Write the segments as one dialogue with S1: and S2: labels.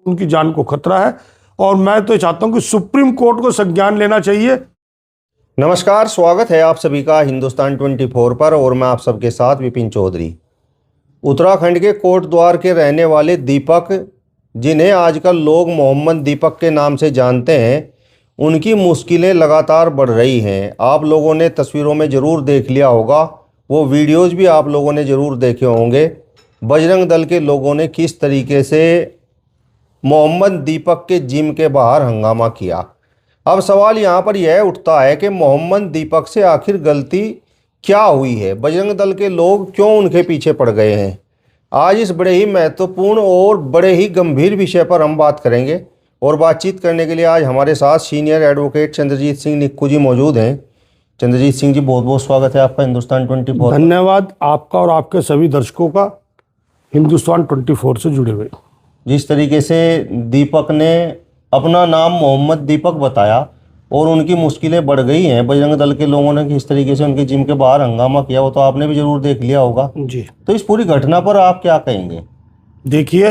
S1: उनकी जान को खतरा है और मैं तो चाहता हूं कि सुप्रीम कोर्ट को संज्ञान लेना चाहिए।
S2: नमस्कार, स्वागत है आप सभी का हिंदुस्तान 24 पर और मैं आप सबके साथ विपिन चौधरी। उत्तराखंड के कोटद्वार के रहने वाले दीपक, जिन्हें आजकल लोग मोहम्मद दीपक के नाम से जानते हैं, उनकी मुश्किलें लगातार बढ़ रही हैं। आप लोगों ने तस्वीरों में ज़रूर देख लिया होगा, वो वीडियोस भी आप लोगों ने ज़रूर देखे होंगे। बजरंग दल के लोगों ने किस तरीके से मोहम्मद दीपक के जिम के बाहर हंगामा किया। अब सवाल यहाँ पर यह उठता है कि मोहम्मद दीपक से आखिर गलती क्या हुई है, बजरंग दल के लोग क्यों उनके पीछे पड़ गए हैं। आज इस बड़े ही महत्वपूर्ण और बड़े ही गंभीर विषय पर हम बात करेंगे और बातचीत करने के लिए आज हमारे साथ सीनियर एडवोकेट चंद्रजीत सिंह निक्कू जी मौजूद हैं। चंद्रजीत सिंह जी, बहुत बहुत स्वागत है आपका हिंदुस्तान 24।
S1: धन्यवाद आपका और आपके सभी दर्शकों का हिंदुस्तान 24 से जुड़े हुए।
S2: जिस तरीके से दीपक ने अपना नाम मोहम्मद दीपक बताया और उनकी मुश्किलें बढ़ गई हैं, बजरंग दल के लोगों ने किस तरीके से उनके जिम के बाहर हंगामा किया, वो तो आपने भी जरूर देख लिया होगा
S1: जी।
S2: तो इस पूरी घटना पर आप क्या कहेंगे?
S1: देखिए,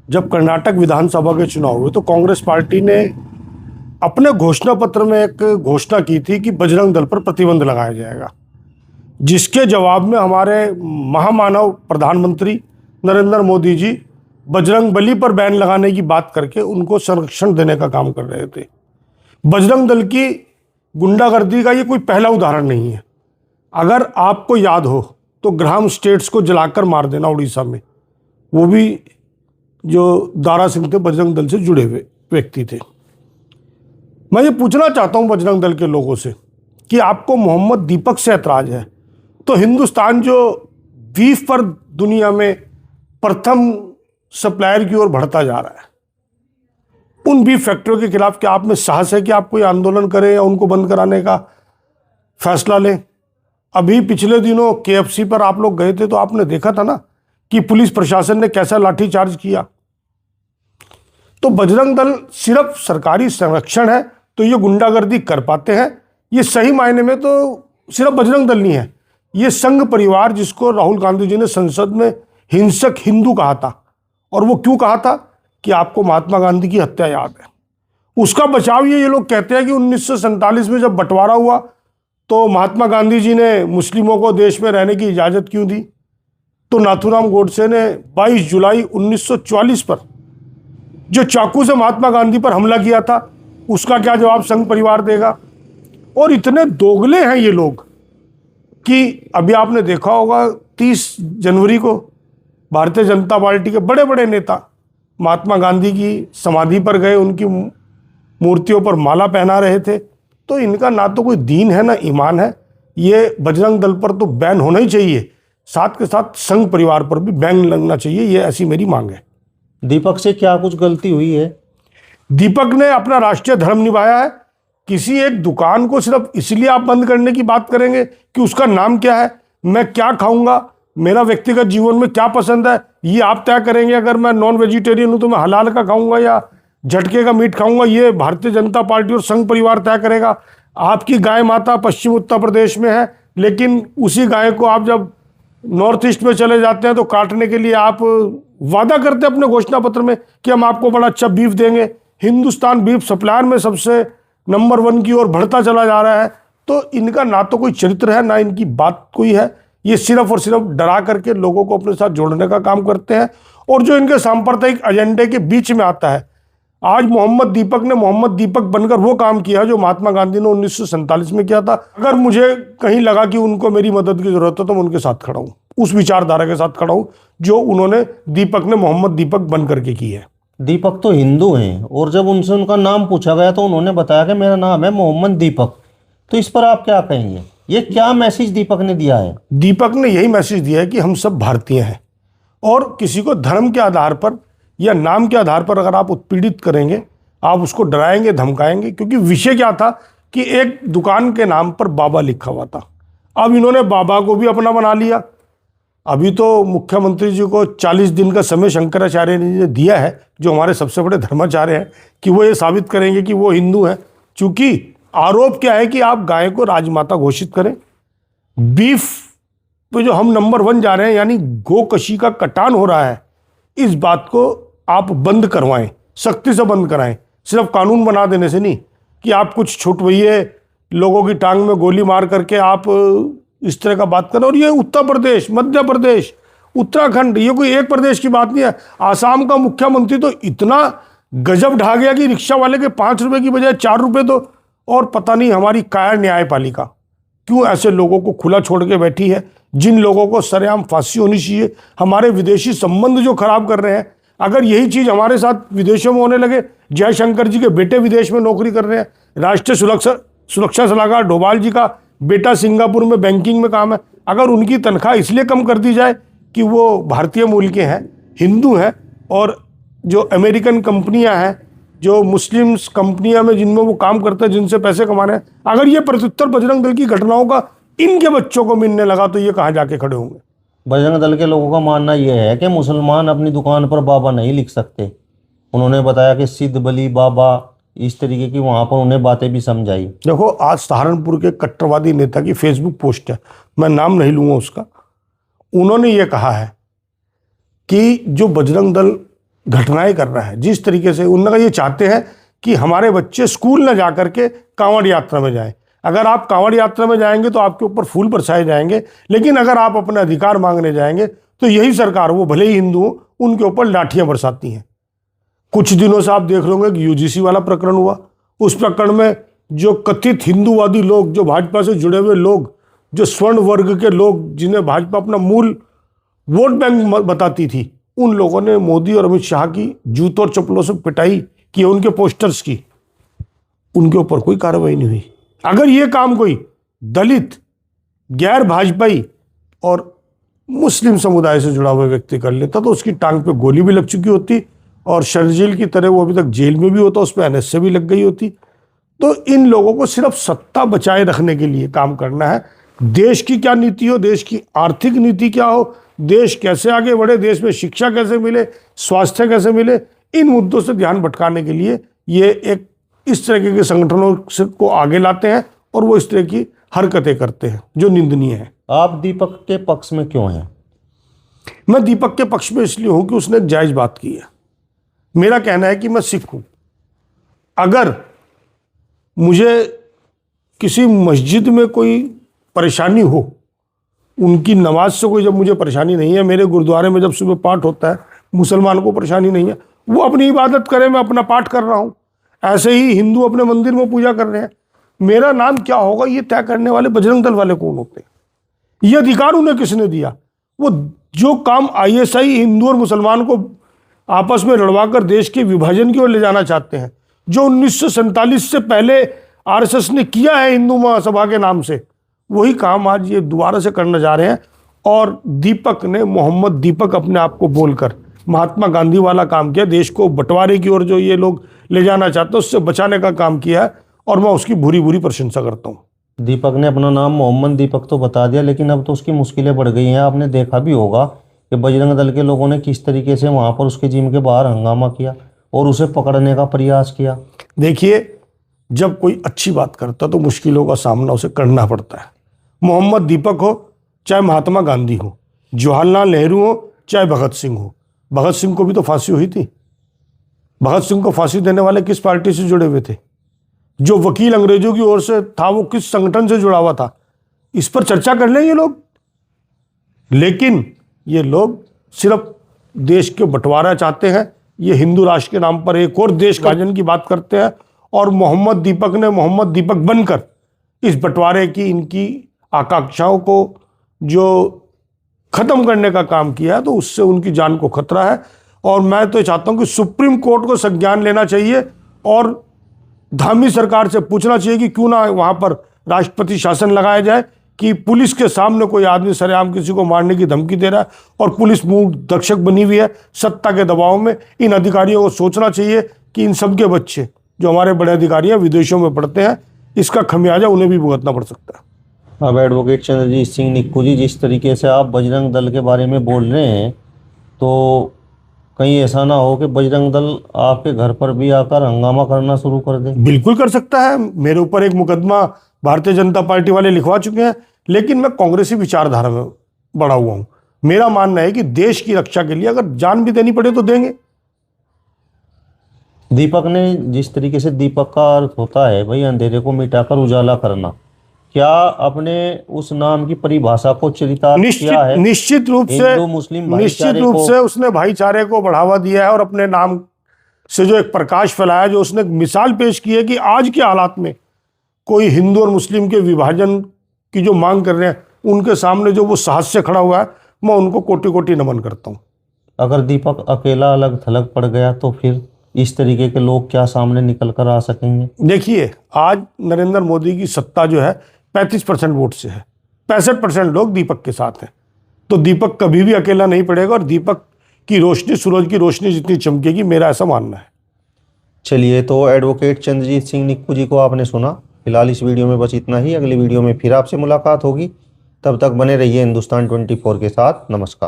S1: जब कर्नाटक विधानसभा के चुनाव हुए तो कांग्रेस पार्टी ने अपने घोषणा पत्र में एक घोषणा की थी कि बजरंग दल पर प्रतिबंध लगाया जाएगा, जिसके जवाब में हमारे महामानव प्रधानमंत्री नरेंद्र मोदी जी बजरंग बली पर बैन लगाने की बात करके उनको संरक्षण देने का काम कर रहे थे। बजरंग दल की गुंडागर्दी का ये कोई पहला उदाहरण नहीं है। अगर आपको याद हो तो ग्राम स्टेट्स को जलाकर मार देना उड़ीसा में, वो भी जो दारा सिंह थे बजरंग दल से जुड़े हुए व्यक्ति थे। मैं ये पूछना चाहता हूँ बजरंग दल के लोगों से कि आपको मोहम्मद दीपक से ऐतराज है तो हिंदुस्तान जो बीफ पर दुनिया में प्रथम सप्लायर की ओर बढ़ता जा रहा है, उन बीफ फैक्ट्रियों के खिलाफ क्या आप में साहस है कि आप कोई आंदोलन करें या उनको बंद कराने का फैसला लें? अभी पिछले दिनों केएफसी पर आप लोग गए थे तो आपने देखा था ना कि पुलिस प्रशासन ने कैसा लाठीचार्ज किया। तो बजरंग दल सिर्फ सरकारी संरक्षण है तो ये गुंडागर्दी कर पाते हैं। ये सही मायने में तो सिर्फ बजरंग दल नहीं है, ये संघ परिवार, जिसको राहुल गांधी जी ने संसद में हिंसक हिंदू कहा था। और वो क्यों कहा था कि आपको महात्मा गांधी की हत्या याद है, उसका बचाव ये लोग कहते हैं कि 1947 में जब बंटवारा हुआ तो महात्मा गांधी जी ने मुस्लिमों को देश में रहने की इजाज़त क्यों दी। तो नाथूराम गोडसे ने 22 जुलाई 1944 पर जो चाकू से महात्मा गांधी पर हमला किया था, उसका क्या जवाब संघ परिवार देगा? और इतने दोगले हैं ये लोग कि अभी आपने देखा होगा 30 जनवरी को भारतीय जनता पार्टी के बड़े बड़े नेता महात्मा गांधी की समाधि पर गए, उनकी मूर्तियों पर माला पहना रहे थे। तो इनका ना तो कोई दीन है ना ईमान है। ये बजरंग दल पर तो बैन होना ही चाहिए, साथ के साथ संघ परिवार पर भी बैन लगना चाहिए, ये ऐसी मेरी मांग है।
S2: दीपक से क्या कुछ गलती हुई है?
S1: दीपक ने अपना राष्ट्रीय धर्म निभाया है। किसी एक दुकान को सिर्फ इसलिए आप बंद करने की बात करेंगे कि उसका नाम क्या है, मैं क्या खाऊंगा, मेरा व्यक्तिगत जीवन में क्या पसंद है, ये आप तय करेंगे। अगर मैं नॉन वेजिटेरियन हूं तो मैं हलाल का खाऊंगा या झटके का मीट खाऊंगा, ये भारतीय जनता पार्टी और संघ परिवार तय करेगा। आपकी गाय माता पश्चिम उत्तर प्रदेश में है, लेकिन उसी गाय को आप जब नॉर्थ ईस्ट में चले जाते हैं तो काटने के लिए आप वादा करते हैं अपने घोषणा पत्र में कि हम आपको बड़ा अच्छा बीफ देंगे। हिंदुस्तान बीफ सप्लायर में सबसे नंबर 1 की ओर बढ़ता चला जा रहा है। तो इनका ना तो कोई चरित्र है ना इनकी बात कोई है। ये सिर्फ और सिर्फ डरा करके लोगों को अपने साथ जोड़ने का काम करते हैं और जो इनके सांप्रदायिक एजेंडे के बीच में आता है। आज मोहम्मद दीपक ने मोहम्मद दीपक बनकर वो काम किया जो महात्मा गांधी ने 1947 में किया था। अगर मुझे कहीं लगा कि उनको मेरी मदद की जरूरत है तो मैं उनके साथ खड़ा हूँ, उस विचारधारा के साथ खड़ा हूँ जो उन्होंने दीपक ने मोहम्मद दीपक बन करके की है।
S2: दीपक तो हिंदू हैं और जब उनसे उनका नाम पूछा गया तो उन्होंने बताया कि मेरा नाम है मोहम्मद दीपक। तो इस पर आप क्या कहेंगे? ये क्या मैसेज दीपक ने दिया है?
S1: दीपक ने यही मैसेज दिया है कि हम सब भारतीय हैं और किसी को धर्म के आधार पर या नाम के आधार पर अगर आप उत्पीड़ित करेंगे, आप उसको डराएंगे, धमकाएंगे। क्योंकि विषय क्या था कि एक दुकान के नाम पर बाबा लिखा हुआ था, अब इन्होंने बाबा को भी अपना बना लिया। अभी तो मुख्यमंत्री जी को 40 दिन का समय शंकराचार्य ने दिया है, जो हमारे सबसे बड़े धर्माचार्य हैं, कि वो ये साबित करेंगे कि वो हिंदू हैं। चूंकि आरोप क्या है कि आप गाय को राजमाता घोषित करें। बीफ पे जो हम नंबर 1 जा रहे हैं, यानी गोकशी का कटान हो रहा है, इस बात को आप बंद करवाएं, सख्ती से बंद कराएं। सिर्फ कानून बना देने से नहीं कि आप कुछ छुटवइये लोगों की टांग में गोली मार करके आप इस तरह का बात करें। और ये उत्तर प्रदेश, मध्य प्रदेश, उत्तराखंड, ये कोई एक प्रदेश की बात नहीं है। आसाम का मुख्यमंत्री तो इतना गजब ढा गया कि रिक्शा वाले के 5 रुपए की बजाय 4 रुपए तो। और पता नहीं हमारी कायर न्यायपालिका क्यों ऐसे लोगों को खुला छोड़ के बैठी है, जिन लोगों को सरेआम फांसी होनी चाहिए। हमारे विदेशी संबंध जो खराब कर रहे हैं, अगर यही चीज हमारे साथ विदेशों में होने लगे, जयशंकर जी के बेटे विदेश में नौकरी कर रहे हैं, राष्ट्रीय सुरक्षा सलाहकार डोभाल जी का बेटा सिंगापुर में बैंकिंग में काम है, अगर उनकी तनख्वाह इसलिए कम कर दी जाए कि वो भारतीय मूल के हैं, हिंदू हैं, और जो अमेरिकन कंपनियां हैं, जो मुस्लिम्स कंपनियां में जिनमें वो काम करते हैं, जिनसे पैसे कमा रहे हैं, अगर ये प्रत्युत्तर बजरंग दल की घटनाओं का इनके बच्चों को मिलने लगा तो ये कहाँ जाके खड़े होंगे।
S2: बजरंग दल के लोगों का मानना यह है कि मुसलमान अपनी दुकान पर बाबा नहीं लिख सकते। उन्होंने बताया कि सिद्ध बली बाबा, इस तरीके की वहां पर उन्हें बातें भी समझाई।
S1: देखो, आज सहारनपुर के कट्टरवादी नेता की फेसबुक पोस्ट है, मैं नाम नहीं लूंगा उसका। उन्होंने ये कहा है कि जो बजरंग दल घटनाएं कर रहा है, जिस तरीके से उन्होंने ये चाहते हैं कि हमारे बच्चे स्कूल न जा करके कांवड़ यात्रा में जाएं। अगर आप कांवड़ यात्रा में जाएंगे तो आपके ऊपर फूल बरसाए जाएंगे, लेकिन अगर आप अपना अधिकार मांगने जाएंगे तो यही सरकार, वो भले ही हिंदू हो, उनके ऊपर लाठियां बरसाती हैं। कुछ दिनों से आप देख लोगे कि यूजीसी वाला प्रकरण हुआ। उस प्रकरण में जो कथित हिंदूवादी लोग, जो भाजपा से जुड़े हुए लोग, जो स्वर्ण वर्ग के लोग, जिन्हें भाजपा अपना मूल वोट बैंक बताती थी, उन लोगों ने मोदी और अमित शाह की जूतों और चप्पलों से पिटाई की, उनके पोस्टर्स की। उनके ऊपर कोई कार्रवाई नहीं हुई। अगर ये काम कोई दलित, गैर भाजपाई और मुस्लिम समुदाय से जुड़ा हुआ व्यक्ति कर लेता तो उसकी टांग पे गोली भी लग चुकी होती, और शर्जील की तरह वो अभी तक जेल में भी होता, उस पर एनएसए भी लग गई होती। तो इन लोगों को सिर्फ सत्ता बचाए रखने के लिए काम करना है। देश की क्या नीति हो, देश की आर्थिक नीति क्या हो, देश कैसे आगे बढ़े, देश में शिक्षा कैसे मिले, स्वास्थ्य कैसे मिले, इन मुद्दों से ध्यान भटकाने के लिए ये एक इस तरह के संगठनों को आगे लाते हैं और वो इस तरह की हरकतें करते हैं जो निंदनीय है।
S2: आप दीपक के पक्ष में क्यों हैं?
S1: मैं दीपक के पक्ष में इसलिए हूं कि उसने एक जायज बात की है। मेरा कहना है कि मैं सिख हूं। अगर मुझे किसी मस्जिद में कोई परेशानी हो, उनकी नमाज से कोई जब मुझे परेशानी नहीं है, मेरे गुरुद्वारे में जब सुबह पाठ होता है, मुसलमान को परेशानी नहीं है, वो अपनी इबादत करे, मैं अपना पाठ कर रहा हूं। ऐसे ही हिंदू अपने मंदिर में पूजा कर रहे हैं। मेरा नाम क्या होगा ये तय करने वाले बजरंग दल वाले कौन होते हैं? ये अधिकार उन्हें किसने दिया? वो जो काम आईएसआई हिंदू और मुसलमान को आपस में लड़वाकर देश के विभाजन की ओर ले जाना चाहते हैं, जो 1947 से पहले आरएसएस ने किया है हिंदू महासभा के नाम से, वही काम आज ये दोबारा से करने जा रहे हैं। और दीपक ने, मोहम्मद दीपक अपने आप को बोलकर महात्मा गांधी वाला काम किया, देश को बंटवारे की ओर जो ये लोग ले जाना चाहते हैं उससे बचाने का काम किया है, और मैं उसकी भूरी भूरी प्रशंसा करता हूँ।
S2: दीपक ने अपना नाम मोहम्मद दीपक तो बता दिया, लेकिन अब तो उसकी मुश्किलें बढ़ गई हैं। आपने देखा भी होगा कि बजरंग दल के लोगों ने किस तरीके से वहाँ पर उसके जिम के बाहर हंगामा किया और उसे पकड़ने का प्रयास किया।
S1: देखिए, जब कोई अच्छी बात करता तो मुश्किलों का सामना उसे करना पड़ता है। मोहम्मद दीपक हो चाहे महात्मा गांधी हो, जवाहरलाल नेहरू हो चाहे भगत सिंह हो। भगत सिंह को भी तो फांसी हुई थी। भगत सिंह को फांसी देने वाले किस पार्टी से जुड़े हुए थे? जो वकील अंग्रेजों की ओर से था वो किस संगठन से जुड़ा हुआ था? इस पर चर्चा कर लें ये लोग। लेकिन ये लोग सिर्फ देश के बंटवारा चाहते हैं। ये हिंदू राष्ट्र के नाम पर एक और देश का विभाजन की बात करते हैं, और मोहम्मद दीपक ने मोहम्मद दीपक बनकर इस बंटवारे की, इनकी आकांक्षाओं को जो खत्म करने का काम किया है, तो उससे उनकी जान को खतरा है। और मैं तो चाहता हूं कि सुप्रीम कोर्ट को संज्ञान लेना चाहिए और धामी सरकार से पूछना चाहिए कि क्यों ना वहां पर राष्ट्रपति शासन लगाया जाए कि पुलिस के सामने कोई आदमी सरेआम किसी को मारने की धमकी दे रहा है और पुलिस मूक दर्शक बनी हुई है सत्ता के दबाव में। इन अधिकारियों को सोचना चाहिए कि इन सबके बच्चे जो हमारे बड़े अधिकारी हैं विदेशों में पढ़ते हैं, इसका खमियाजा उन्हें भी भुगतना पड़ सकता है।
S2: अब एडवोकेट चंद्रजीत सिंह निक्कू जी, जिस तरीके से आप बजरंग दल के बारे में बोल रहे हैं, तो कहीं ऐसा ना हो कि बजरंग दल आपके घर पर भी आकर हंगामा करना शुरू कर दे?
S1: बिल्कुल कर सकता है। मेरे ऊपर एक मुकदमा भारतीय जनता पार्टी वाले लिखवा चुके हैं, लेकिन मैं कांग्रेसी विचारधारा में बड़ा हुआ हूं। मेरा मानना है कि देश की रक्षा के लिए अगर जान भी देनी पड़े तो देंगे।
S2: दीपक ने जिस तरीके से, दीपक का अर्थ होता है भाई अंधेरे को मिटाकर उजाला करना, क्या अपने उस नाम की परिभाषा को चरितार्थ किया है?
S1: निश्चित रूप से,
S2: हिंदू मुस्लिम भाईचारे को
S1: उसने भाईचारे को बढ़ावा दिया है और अपने नाम से जो एक प्रकाश फैलाया, जो उसने एक मिसाल पेश की है कि आज के हालात में कोई हिंदू और मुस्लिम के विभाजन की जो मांग कर रहे हैं, उनके सामने जो वो साहस से खड़ा हुआ है, मैं उनको कोटि कोटि नमन करता हूँ।
S2: अगर दीपक अकेला अलग थलग पड़ गया तो फिर इस तरीके के लोग क्या सामने निकल कर आ सकेंगे?
S1: देखिए, आज नरेंद्र मोदी की सत्ता जो है 35% वोट से है, 65% लोग दीपक के साथ हैं। तो दीपक कभी भी अकेला नहीं पड़ेगा और दीपक की रोशनी सूरज की रोशनी जितनी चमकेगी, मेरा ऐसा मानना है।
S2: चलिए, तो एडवोकेट चंद्रजीत सिंह निक्कू जी को आपने सुना। फिलहाल इस वीडियो में बस इतना ही। अगली वीडियो में फिर आपसे मुलाकात होगी। तब तक बने रहिए हिंदुस्तान 24 के साथ। नमस्कार।